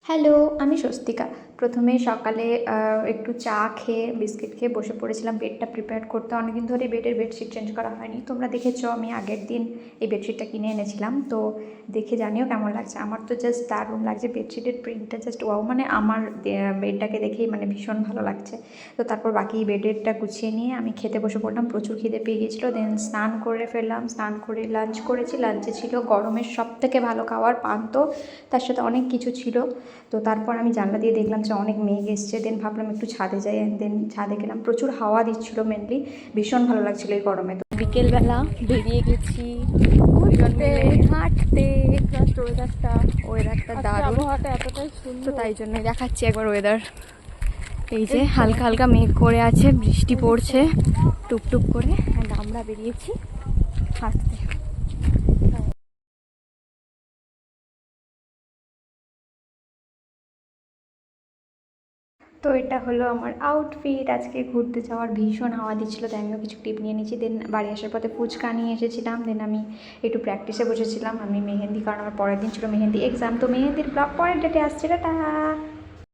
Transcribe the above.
Hello, আমি স্বস্তিকা। প্রথমে সকালে একটু চা খেয়ে, বিস্কিট খেয়ে বসে পড়েছিলাম বেডটা প্রিপেয়ার করতে। অনেকদিন ধরে বেডশিট চেঞ্জ করা হয়নি। তোমরা দেখেছো আমি আগের দিন এই বেডশিটটা কিনে এনেছিলাম। তো দেখে জানিও কেমন লাগছে। আমার তো জাস্ট দারুণ লাগছে, বেডশিটের প্রিন্টটা জাস্ট ওয়াও, মানে আমার বেডটাকে দেখেই মানে ভীষণ ভালো লাগছে। তো তারপর বাকি বেডেরটা গুছিয়ে নিয়ে আমি খেতে বসে পড়লাম। প্রচুর খিদে পেয়ে গিয়েছিলো। দেন স্নান করে ফেললাম, স্নান করে লাঞ্চ করেছি। লাঞ্চে ছিল গরমের সবথেকে ভালো খাবার পান্তা, তার সাথে অনেক কিছু ছিল। তো তারপর আমি জানলা দিয়ে দেখলাম যে অনেক মেঘ এসছে। দেন ভাবলাম একটু ছাদে যাই, দেন ছাদে গেলাম। প্রচুর হাওয়া দিচ্ছিলো মেনলি, ভীষণ ভালো লাগছিলো এই গরমে। তো বিকেলবেলা বেরিয়ে গেছি ঘুরতে, হাঁটতে। জাস্ট ওয়েদারটা দারুণ, আবহাওয়াটা এতটাই তো সুন্দর। তাই জন্যই দেখাচ্ছি একবার ওয়েদার। এই যে হালকা হালকা মেঘ করে আছে, বৃষ্টি পড়ছে টুকটুক করে। অ্যান্ড আমরা বেরিয়েছি হাঁটতে। তো এটা হলো আমার আউটফিট। আজকে ঘুরতে যাওয়ার ভীষণ হাওয়া দিচ্ছিলো, তাই আমিও কিছু টিপ নিয়ে নিয়েছি। দেন বাড়ি আসার পথে ফুচকা নিয়ে এসেছিলাম। দেন আমি একটু প্র্যাকটিসে বসেছিলাম। আমি মেহেন্দি, কারণ আমার পরের দিন ছিল মেহেন্দি এক্সাম। তো মেহেন্দির ব্লগ পরের ডেটে আসছে। টাটা।